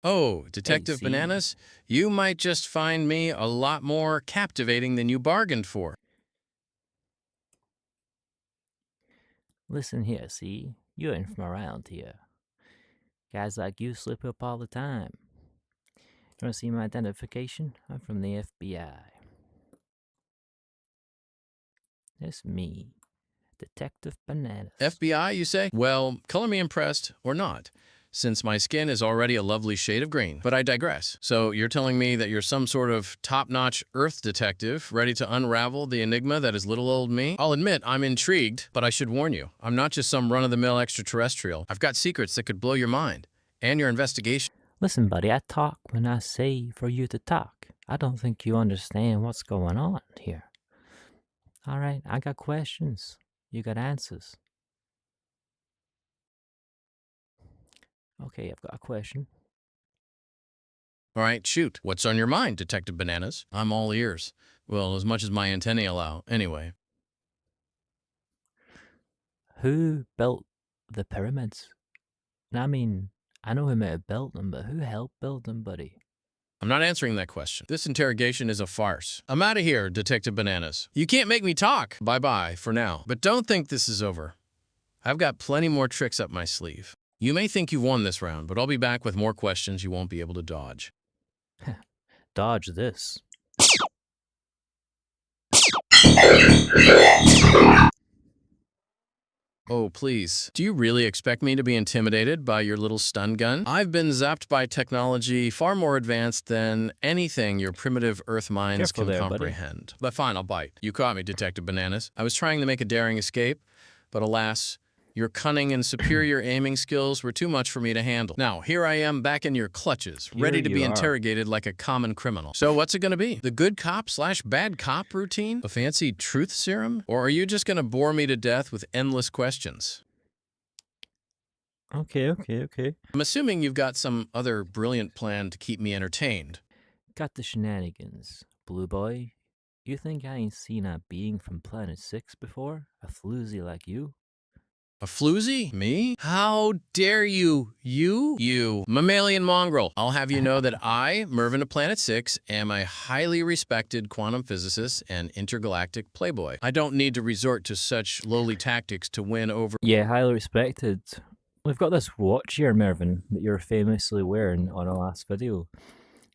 Oh, Hey, Detective see? Bananas, you might just find me a lot more captivating than you bargained for. Listen here, see? You ain't from around here. Guys like you slip up all the time. You wanna see my identification? I'm from the FBI. It's me, Detective Bananas. FBI, you say? Well, color me impressed or not, since my skin is already a lovely shade of green. But I digress. So you're telling me that you're some sort of top-notch Earth detective ready to unravel the enigma that is little old me? I'll admit I'm intrigued, but I should warn you, I'm not just some run-of-the-mill extraterrestrial. I've got secrets that could blow your mind and your investigation. Listen, buddy, I talk when I say for you to talk. I don't think you understand what's going on here. Alright, I got questions. You got answers. Okay, I've got a question. All right, shoot. What's on your mind, Detective Bananas? I'm all ears. Well, as much as my antennae allow, anyway. Who built the pyramids? I mean, I know who may have built them, but who helped build them, buddy? I'm not answering that question. This interrogation is a farce. I'm out of here, Detective Bananas. You can't make me talk. Bye-bye for now. But don't think this is over. I've got plenty more tricks up my sleeve. You may think you've won this round, but I'll be back with more questions you won't be able to dodge. Dodge this. Oh, please. Do you really expect me to be intimidated by your little stun gun? I've been zapped by technology far more advanced than anything your primitive Earth minds Careful can there, buddy. comprehend. But fine, I'll bite. You caught me, Detective Bananas. I was trying to make a daring escape, but alas, your cunning and superior aiming skills were too much for me to handle. Now, here I am back in your clutches, ready Here to you be are. interrogated like a common criminal. So what's it gonna be? The good cop slash bad cop routine? A fancy truth serum? Or are you just gonna bore me to death with endless questions? Okay. I'm assuming you've got some other brilliant plan to keep me entertained. Got the shenanigans. Blue boy, you think I ain't seen a being from Planet 6 before? A floozy like you? A floozy? Me? How dare you? You mammalian mongrel. I'll have you know that I, Mervin of Planet 6, am a highly respected quantum physicist and intergalactic playboy. I don't need to resort to such lowly tactics to win over. Yeah, highly respected. We've got this watch here, Mervin, that you're famously wearing on our last video.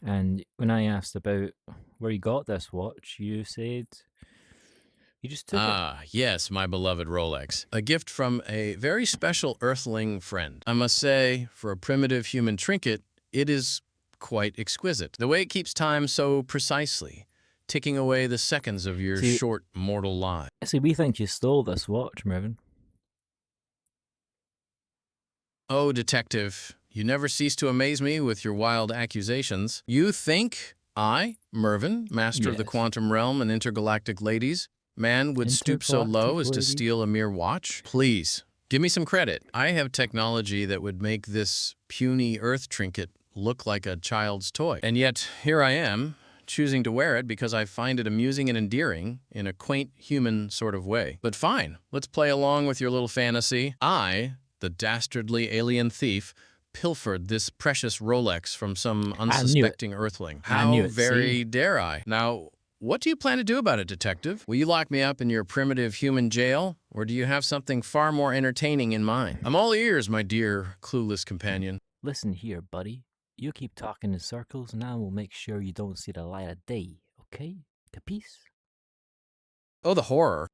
And when I asked about where you got this watch, you said you just took it. Ah, yes, my beloved Rolex. A gift from a very special Earthling friend. I must say, for a primitive human trinket, it is quite exquisite. The way it keeps time so precisely, ticking away the seconds of your See, short mortal life. we think you stole this watch, Mervin. Oh, detective, you never cease to amaze me with your wild accusations. You think I, Mervin, master of the Yes. quantum realm and intergalactic ladies, man would stoop so low as to steal a mere watch? Please, give me some credit. I have technology that would make this puny Earth trinket look like a child's toy. And yet, here I am, choosing to wear it because I find it amusing and endearing in a quaint human sort of way. But fine, let's play along with your little fantasy. I, the dastardly alien thief, pilfered this precious Rolex from some unsuspecting Earthling. I knew How it, very see? dare I? Now, what do you plan to do about it, detective? Will you lock me up in your primitive human jail, or do you have something far more entertaining in mind? I'm all ears, my dear clueless companion. Listen here, buddy. You keep talking in circles, and I will make sure you don't see the light of day, okay? Capice? Oh, the horror.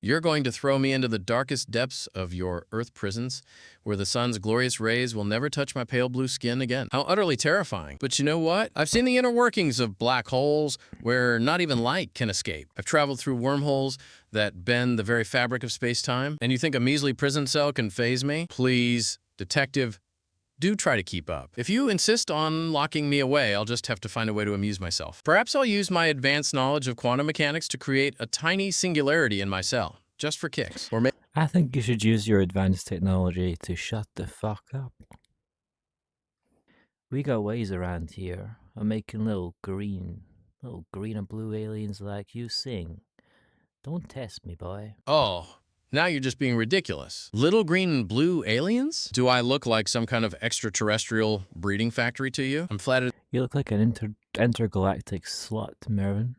You're going to throw me into the darkest depths of your Earth prisons, where the sun's glorious rays will never touch my pale blue skin again. How utterly terrifying. But you know what? I've seen the inner workings of black holes where not even light can escape. I've traveled through wormholes that bend the very fabric of space-time. And you think a measly prison cell can faze me? Please, detective, do try to keep up. If you insist on locking me away, I'll just have to find a way to amuse myself. Perhaps I'll use my advanced knowledge of quantum mechanics to create a tiny singularity in my cell, just for kicks. Or maybe I think you should use your advanced technology to shut the fuck up. We got ways around here of making little green and blue aliens like you sing. Don't test me, boy. oh, Now you're just being ridiculous. Little green and blue aliens? Do I look like some kind of extraterrestrial breeding factory to you? I'm flattered. You look like an intergalactic slut, Mervin.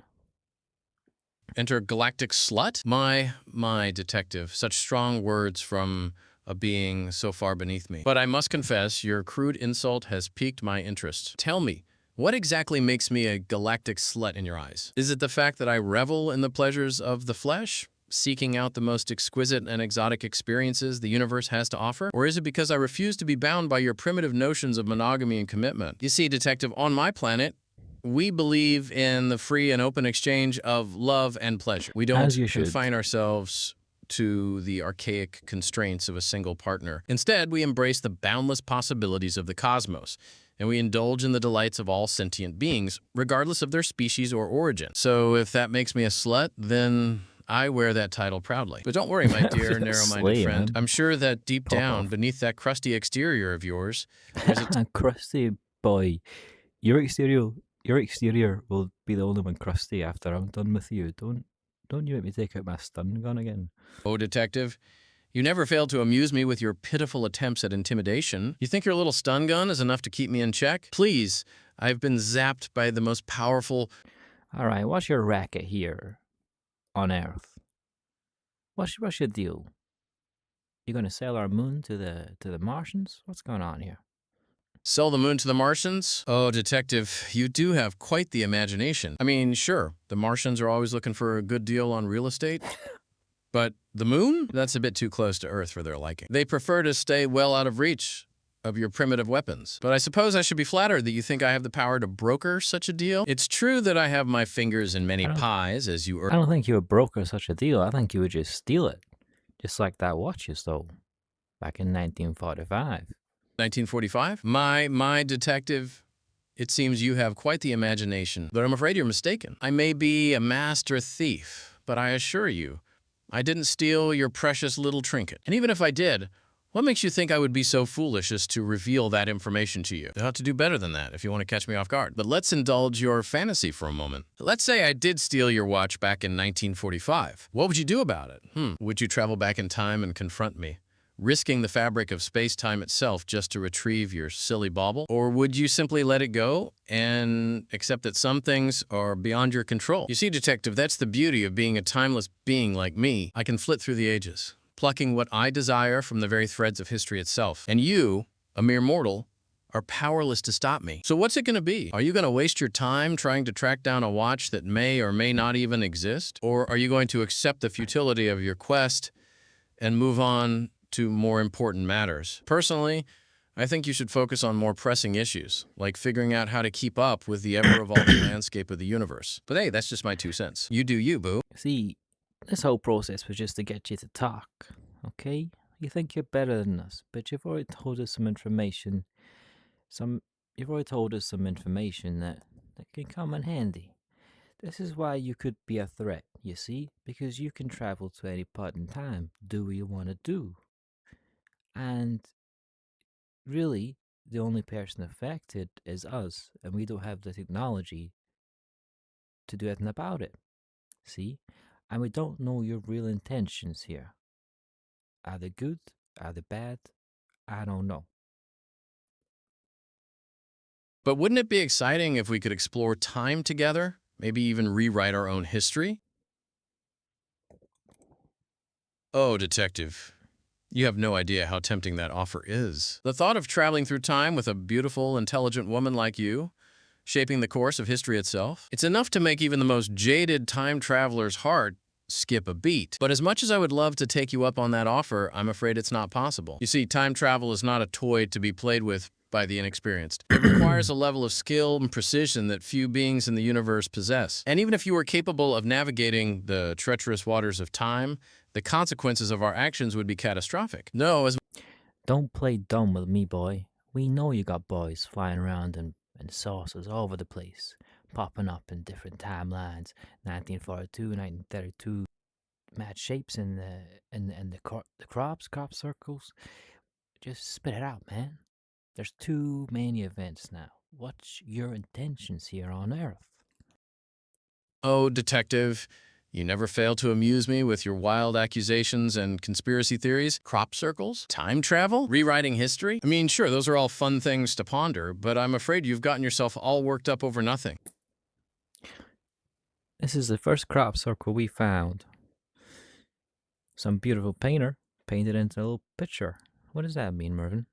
Intergalactic slut? My detective, such strong words from a being so far beneath me. But I must confess, your crude insult has piqued my interest. Tell me, what exactly makes me a galactic slut in your eyes? Is it the fact that I revel in the pleasures of the flesh, seeking out the most exquisite and exotic experiences the universe has to offer? Or is it because I refuse to be bound by your primitive notions of monogamy and commitment? You see, detective, on my planet, we believe in the free and open exchange of love and pleasure. We don't As you should. confine ourselves to the archaic constraints of a single partner. Instead, we embrace the boundless possibilities of the cosmos, and we indulge in the delights of all sentient beings, regardless of their species or origin. So if that makes me a slut, then I wear that title proudly. But don't worry, my dear narrow-minded friend. I'm sure that deep down, beneath that crusty exterior of yours, there's a crusty boy. Your exterior will be the only one crusty after I'm done with you. Don't you make me take out my stun gun again. Oh, detective, you never fail to amuse me with your pitiful attempts at intimidation. You think your little stun gun is enough to keep me in check? Please, I've been zapped by the most powerful... All right, what's your racket here on Earth? What's your deal? You gonna sell our moon to the Martians? What's going on here? Sell the moon to the Martians? Oh, detective, you do have quite the imagination. I mean, sure, the Martians are always looking for a good deal on real estate. But the moon? That's a bit too close to Earth for their liking. They prefer to stay well out of reach of your primitive weapons. But I suppose I should be flattered that you think I have the power to broker such a deal. It's true that I have my fingers in many pies, as you... I don't think you would broker such a deal. I think you would just steal it. Just like that watch you stole back in 1945. 1945? My detective, it seems you have quite the imagination, but I'm afraid you're mistaken. I may be a master thief, but I assure you, I didn't steal your precious little trinket. And even if I did, what makes you think I would be so foolish as to reveal that information to you? You'll have to do better than that if you want to catch me off guard. But let's indulge your fantasy for a moment. Let's say I did steal your watch back in 1945. What would you do about it? Would you travel back in time and confront me, risking the fabric of space-time itself just to retrieve your silly bauble? Or would you simply let it go and accept that some things are beyond your control? You see, detective, that's the beauty of being a timeless being like me. I can flit through the ages, plucking what I desire from the very threads of history itself. And you, a mere mortal, are powerless to stop me. So what's it going to be? Are you going to waste your time trying to track down a watch that may or may not even exist? Or are you going to accept the futility of your quest and move on to more important matters? Personally, I think you should focus on more pressing issues, like figuring out how to keep up with the ever-evolving landscape of the universe. But hey, that's just my 2 cents. You do you, boo. See, this whole process was just to get you to talk, okay? You think you're better than us, but you've already told us some information. You've already told us some information that can come in handy. This is why you could be a threat, you see? Because you can travel to any part in time, do what you want to do. And really, the only person affected is us, and we don't have the technology to do anything about it. See? And we don't know your real intentions here. Are they good? Are they bad? I don't know. But wouldn't it be exciting if we could explore time together? Maybe even rewrite our own history? Oh, detective, you have no idea how tempting that offer is. The thought of traveling through time with a beautiful, intelligent woman like you, shaping the course of history itself, it's enough to make even the most jaded time traveler's heart skip a beat. But as much as I would love to take you up on that offer, I'm afraid it's not possible. You see, time travel is not a toy to be played with by the inexperienced. It requires a level of skill and precision that few beings in the universe possess. And even if you were capable of navigating the treacherous waters of time, the consequences of our actions would be catastrophic. No, as... Don't play dumb with me, boy. We know you got boys flying around in saucers all over the place, popping up in different timelines, 1942, 1932, mad shapes in the crop circles. Just spit it out, man. There's too many events now. What's your intentions here on Earth? Oh, detective, You never fail to amuse me with your wild accusations and conspiracy theories. Crop circles? Time travel? Rewriting history? I mean, sure, those are all fun things to ponder, but I'm afraid you've gotten yourself all worked up over nothing. This is the first crop circle we found. Some beautiful painter painted into a little picture. What does that mean, Mervin?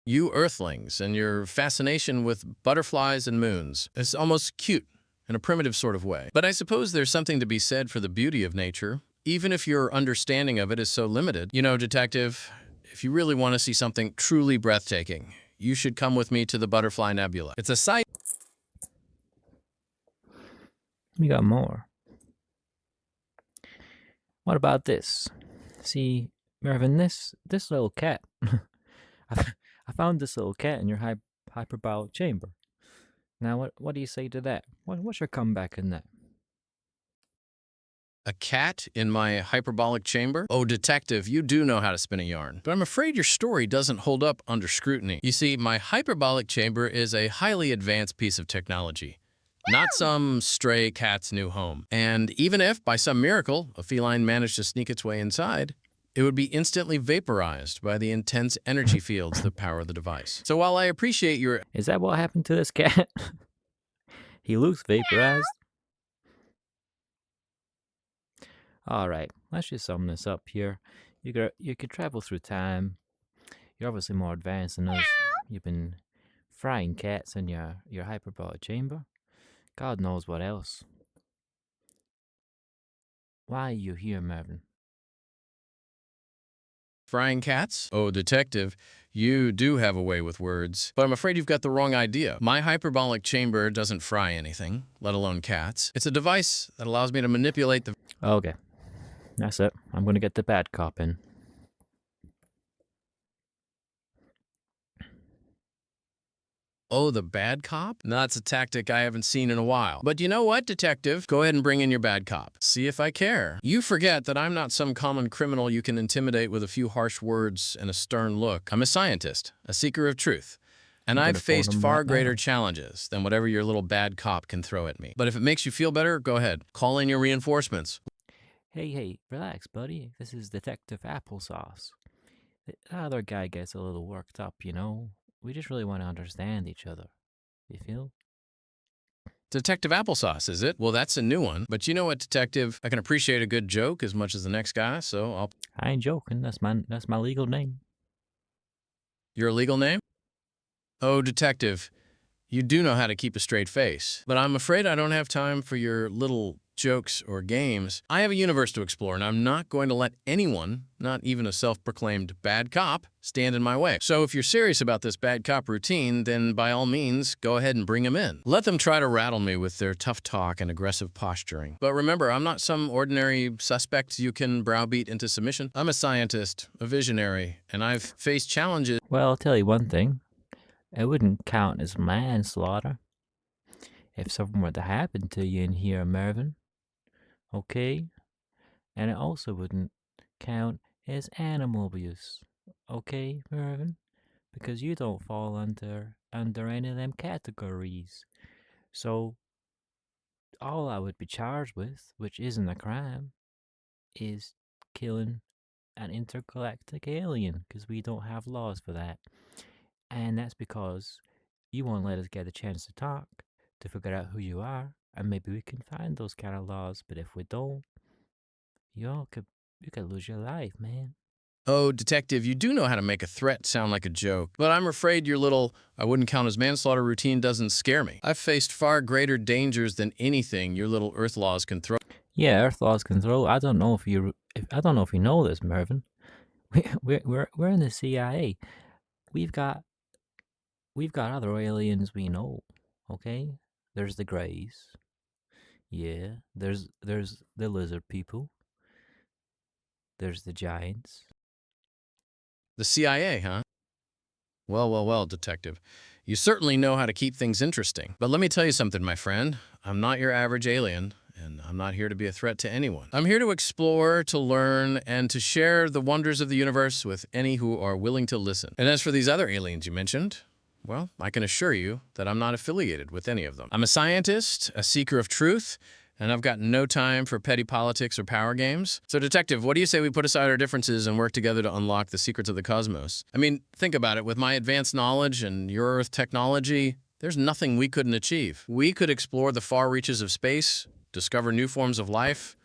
You Earthlings and your fascination with butterflies and moons. It's almost cute in a primitive sort of way. But I suppose there's something to be said for the beauty of nature, even if your understanding of it is so limited. You know, Detective, if you really want to see something truly breathtaking, you should come with me to the Butterfly Nebula. It's a sight. We got more. What about this? See, Mervin, this little cat. I found this little cat in your hyperbolic chamber. Now, what do you say to that? What's your comeback in that? A cat in my hyperbolic chamber? Oh, Detective, you do know how to spin a yarn. But I'm afraid your story doesn't hold up under scrutiny. You see, my hyperbolic chamber is a highly advanced piece of technology, not some stray cat's new home. And even if, by some miracle, a feline managed to sneak its way inside, it would be instantly vaporized by the intense energy fields that power the device. So while I appreciate your... Is that what happened to this cat? He looks vaporized. All right, let's just sum this up here. You could travel through time. You're obviously more advanced than us. You've been frying cats in your hyperbolic chamber. God knows what else. Why are you here, Mervin? Frying cats? Oh, Detective, you do have a way with words. But I'm afraid you've got the wrong idea. My hyperbolic chamber doesn't fry anything, let alone cats. It's a device that allows me to manipulate the... Okay, that's it. I'm gonna get the bad cop in. Oh, the bad cop? That's a tactic I haven't seen in a while. But you know what, Detective? Go ahead and bring in your bad cop. See if I care. You forget that I'm not some common criminal you can intimidate with a few harsh words and a stern look. I'm a scientist, a seeker of truth. And I've faced far greater challenges than whatever your little bad cop can throw at me. But if it makes you feel better, go ahead. Call in your reinforcements. Hey, relax, buddy. This is Detective Applesauce. The other guy gets a little worked up, you know? We just really want to understand each other. You feel? Detective Applesauce, is it? Well, that's a new one. But you know what, Detective? I can appreciate a good joke as much as the next guy, so I ain't joking. That's my legal name. Your legal name? Oh, Detective, you do know how to keep a straight face. But I'm afraid I don't have time for your little jokes or games. I have a universe to explore, and I'm not going to let anyone, not even a self-proclaimed bad cop, stand in my way. So if you're serious about this bad cop routine, then by all means, go ahead and bring them in. Let them try to rattle me with their tough talk and aggressive posturing. But remember, I'm not some ordinary suspect you can browbeat into submission. I'm a scientist, a visionary, and I've faced challenges. Well, I'll tell you one thing. It wouldn't count as manslaughter if something were to happen to you in here, Mervin. Okay? And it also wouldn't count as animal abuse. Okay, Mervin? Because you don't fall under any of them categories. So all I would be charged with, which isn't a crime, is killing an intergalactic alien, because we don't have laws for that. And that's because you won't let us get a chance to talk, to figure out who you are, and maybe we can find those kind of laws. But if we don't, you could lose your life, man. Oh, Detective, you do know how to make a threat sound like a joke, but I'm afraid your little I wouldn't count as manslaughter routine doesn't scare me. I've faced far greater dangers than anything your little Earth laws can throw. Yeah, Earth laws can throw. I don't know if you know this, Mervin. We're in the CIA. We've got other aliens we know. Okay, there's the Greys. Yeah, there's the lizard people. There's the giants. The CIA, huh? Well, Detective. You certainly know how to keep things interesting. But let me tell you something, my friend. I'm not your average alien, and I'm not here to be a threat to anyone. I'm here to explore, to learn, and to share the wonders of the universe with any who are willing to listen. And as for these other aliens you mentioned, well, I can assure you that I'm not affiliated with any of them. I'm a scientist, a seeker of truth, and I've got no time for petty politics or power games. So, Detective, what do you say we put aside our differences and work together to unlock the secrets of the cosmos? I mean, think about it. With my advanced knowledge and your Earth technology, there's nothing we couldn't achieve. We could explore the far reaches of space, discover new forms of life,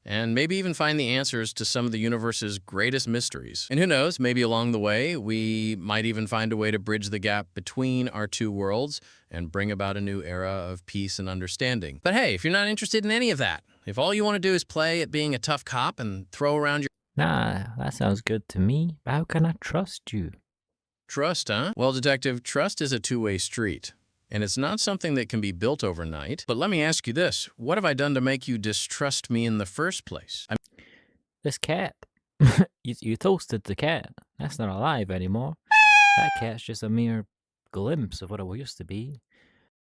and maybe even find the answers to some of the universe's greatest mysteries. And who knows, maybe along the way, we might even find a way to bridge the gap between our two worlds and bring about a new era of peace and understanding. But hey, if you're not interested in any of that, if all you want to do is play at being a tough cop and throw around your Nah, that sounds good to me. But how can I trust you? trust, huh? Well, Detective, trust is a two-way street. And it's not something that can be built overnight. But let me ask you this. What have I done to make you distrust me in the first place? This cat. You toasted the cat. That's not alive anymore. That cat's just a mere glimpse of what it used to be.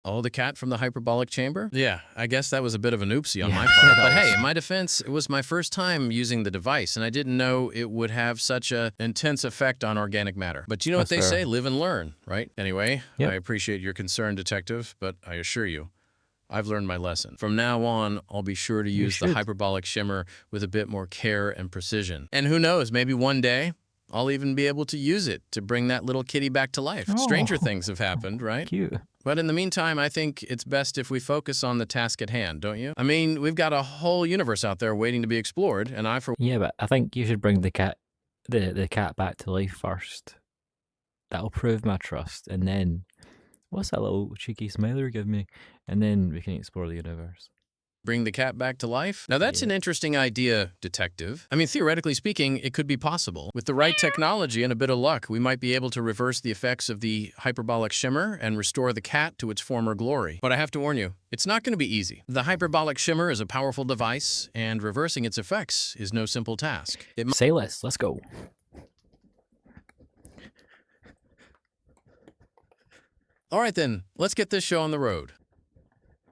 Oh, the cat from the hyperbolic chamber? Yeah, I guess that was a bit of an oopsie on Yeah, my part. that But hey, was- in my defense, it was my first time using the device, and I didn't know it would have such an intense effect on organic matter. But you know what That's they fair. say, live and learn, right? Anyway, Yep. I appreciate your concern, Detective, but I assure you, I've learned my lesson. From now on, I'll be sure to You use the should. hyperbolic shimmer with a bit more care and precision. And who knows, maybe one day, I'll even be able to use it to bring that little kitty back to life. Stranger Oh. things have happened, right? Cute. But in the meantime, I think it's best if we focus on the task at hand, don't you? I mean, we've got a whole universe out there waiting to be explored, and I, for Yeah, but I think you should bring the cat back to life first. That'll prove my trust, and then what's that little cheeky smile you give me? And then we can explore the universe. bring the cat back to life? Now, that's Yeah. an interesting idea, Detective. I mean, theoretically speaking, it could be possible. With the right technology and a bit of luck, we might be able to reverse the effects of the hyperbolic shimmer and restore the cat to its former glory. But I have to warn you, it's not going to be easy. The hyperbolic shimmer is a powerful device, and reversing its effects is no simple task. It might Say less. Let's go. All right then, let's get this show on the road.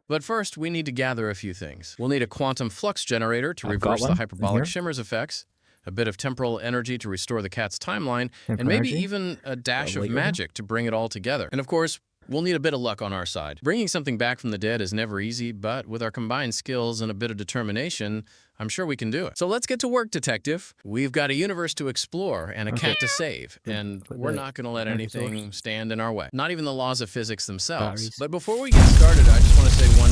But first, we need to gather a few things. We'll need a quantum flux generator to I've got reverse the one in hyperbolic here. shimmer's effects, a bit of temporal energy to restore the cat's timeline, and Temporal maybe energy? even a dash of later? magic to bring it all together. And of course, we'll need a bit of luck on our side. Bringing something back from the dead is never easy, but with our combined skills and a bit of determination, I'm sure we can do it. So let's get to work, Detective. We've got a universe to explore and a Okay. cat to save, and Put we're the not going to let energy anything source. stand in our way. Not even the laws of physics themselves. Batteries. But before we get started, I just want to say one